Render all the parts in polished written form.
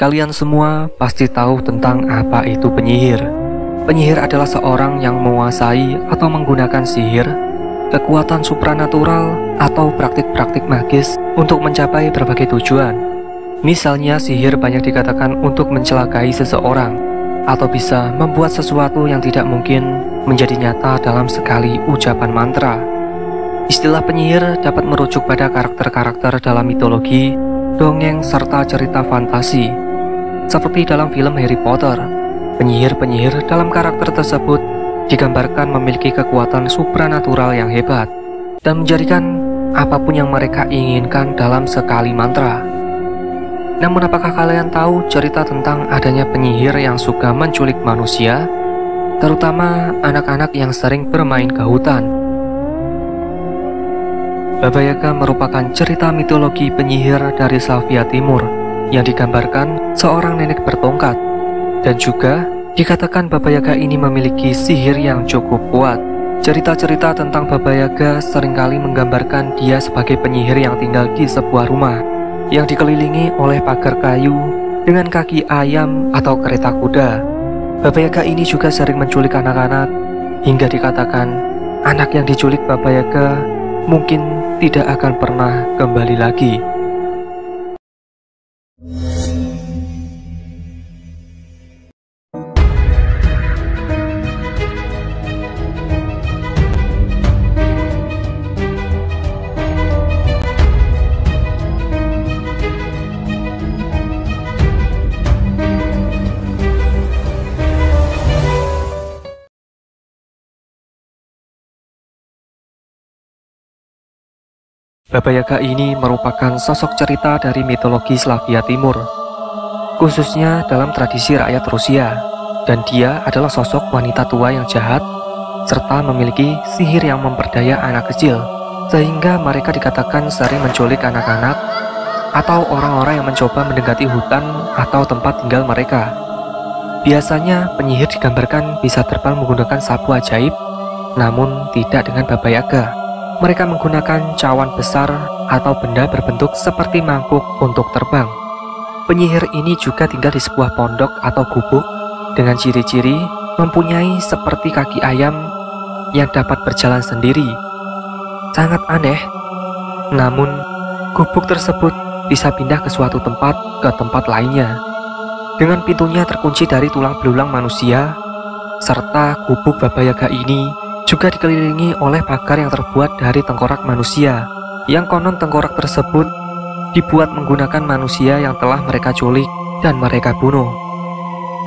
Kalian semua pasti tahu tentang apa itu penyihir. Penyihir adalah seorang yang menguasai atau menggunakan sihir, kekuatan supranatural, atau praktik-praktik magis untuk mencapai berbagai tujuan. Misalnya, sihir banyak dikatakan untuk mencelakai seseorang, atau bisa membuat sesuatu yang tidak mungkin menjadi nyata dalam sekali ucapan mantra. Istilah penyihir dapat merujuk pada karakter-karakter dalam mitologi, dongeng, serta cerita fantasi. Seperti dalam film Harry Potter, penyihir-penyihir dalam karakter tersebut digambarkan memiliki kekuatan supranatural yang hebat dan menjadikan apapun yang mereka inginkan dalam sekali mantra. Namun apakah kalian tahu cerita tentang adanya penyihir yang suka menculik manusia, terutama anak-anak yang sering bermain ke hutan? Baba Yaga merupakan cerita mitologi penyihir dari Slavia Timur yang digambarkan seorang nenek bertongkat, dan juga dikatakan Baba Yaga ini memiliki sihir yang cukup kuat. Cerita-cerita tentang Baba Yaga seringkali menggambarkan dia sebagai penyihir yang tinggal di sebuah rumah yang dikelilingi oleh pagar kayu dengan kaki ayam atau kereta kuda. Baba Yaga ini juga sering menculik anak-anak, hingga dikatakan anak yang diculik Baba Yaga mungkin tidak akan pernah kembali lagi. Baba Yaga ini merupakan sosok cerita dari mitologi Slavia Timur, khususnya dalam tradisi rakyat Rusia, dan dia adalah sosok wanita tua yang jahat, serta memiliki sihir yang memperdaya anak kecil, sehingga mereka dikatakan sering menculik anak-anak, atau orang-orang yang mencoba mendekati hutan atau tempat tinggal mereka. Biasanya penyihir digambarkan bisa terbang menggunakan sapu ajaib, namun tidak dengan Baba Yaga. Mereka menggunakan cawan besar atau benda berbentuk seperti mangkuk untuk terbang. Penyihir ini juga tinggal di sebuah pondok atau gubuk dengan ciri-ciri mempunyai seperti kaki ayam yang dapat berjalan sendiri. Sangat aneh, namun gubuk tersebut bisa pindah ke suatu tempat ke tempat lainnya. Dengan pintunya terkunci dari tulang belulang manusia, serta gubuk Baba Yaga ini juga dikelilingi oleh pagar yang terbuat dari tengkorak manusia, yang konon tengkorak tersebut dibuat menggunakan manusia yang telah mereka culik dan mereka bunuh.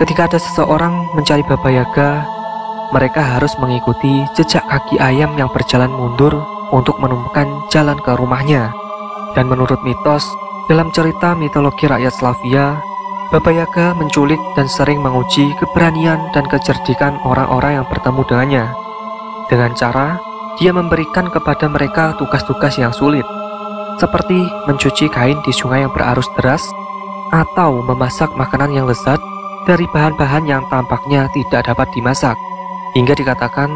Ketika ada seseorang mencari Baba Yaga, mereka harus mengikuti jejak kaki ayam yang berjalan mundur untuk menemukan jalan ke rumahnya. Dan menurut mitos, dalam cerita mitologi rakyat Slavia, Baba Yaga menculik dan sering menguji keberanian dan kecerdikan orang-orang yang bertemu dengannya, dengan cara dia memberikan kepada mereka tugas-tugas yang sulit, seperti mencuci kain di sungai yang berarus deras, atau memasak makanan yang lezat dari bahan-bahan yang tampaknya tidak dapat dimasak, hingga dikatakan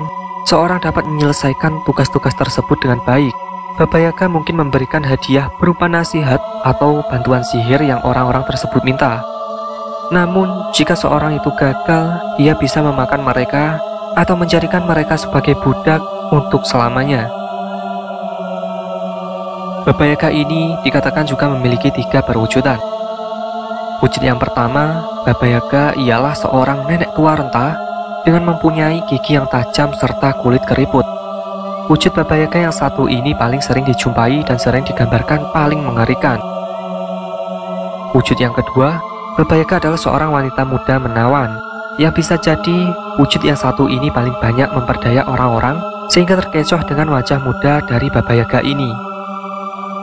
seorang dapat menyelesaikan tugas-tugas tersebut dengan baik. Baba Yaga mungkin memberikan hadiah berupa nasihat atau bantuan sihir yang orang-orang tersebut minta. Namun, jika seorang itu gagal, dia bisa memakan mereka atau menjadikan mereka sebagai budak untuk selamanya. Baba Yaga ini dikatakan juga memiliki 3 perwujudan. Wujud yang pertama, Baba Yaga ialah seorang nenek tua renta dengan mempunyai gigi yang tajam serta kulit keriput. Wujud Baba Yaga yang satu ini paling sering dijumpai dan sering digambarkan paling mengerikan. Wujud yang kedua, Baba Yaga adalah seorang wanita muda menawan, yang bisa jadi wujud yang satu ini paling banyak memperdaya orang-orang sehingga terkecoh dengan wajah muda dari Baba Yaga ini.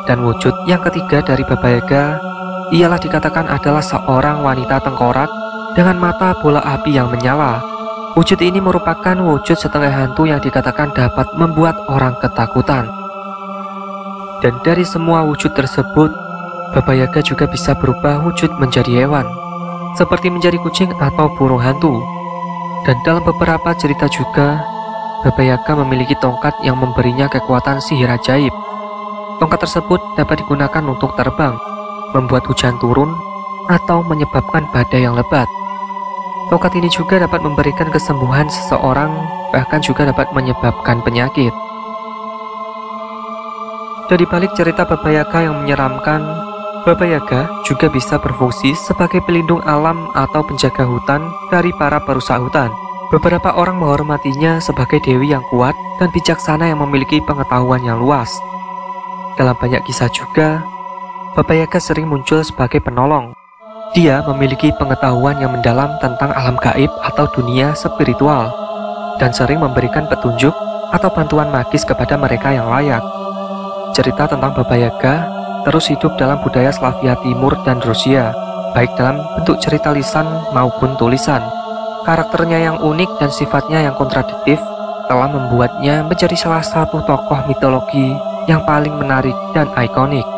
Dan wujud yang ketiga dari Baba Yaga ialah dikatakan adalah seorang wanita tengkorak dengan mata bola api yang menyala. Wujud ini merupakan wujud setengah hantu yang dikatakan dapat membuat orang ketakutan. Dan dari semua wujud tersebut, Baba Yaga juga bisa berubah wujud menjadi hewan, seperti menjadi kucing atau burung hantu. Dan dalam beberapa cerita juga, Baba Yaga memiliki tongkat yang memberinya kekuatan sihir ajaib. Tongkat tersebut dapat digunakan untuk terbang, membuat hujan turun, atau menyebabkan badai yang lebat. Tongkat ini juga dapat memberikan kesembuhan seseorang, bahkan juga dapat menyebabkan penyakit. Dari balik cerita Baba Yaga yang menyeramkan, Baba Yaga juga bisa berfungsi sebagai pelindung alam atau penjaga hutan dari para perusak hutan. Beberapa orang menghormatinya sebagai dewi yang kuat dan bijaksana yang memiliki pengetahuan yang luas. Dalam banyak kisah juga, Baba Yaga sering muncul sebagai penolong. Dia memiliki pengetahuan yang mendalam tentang alam gaib atau dunia spiritual, dan sering memberikan petunjuk atau bantuan magis kepada mereka yang layak. Cerita tentang Baba Yaga terus hidup dalam budaya Slavia Timur dan Rusia, baik dalam bentuk cerita lisan maupun tulisan. Karakternya yang unik dan sifatnya yang kontradiktif telah membuatnya menjadi salah satu tokoh mitologi yang paling menarik dan ikonik.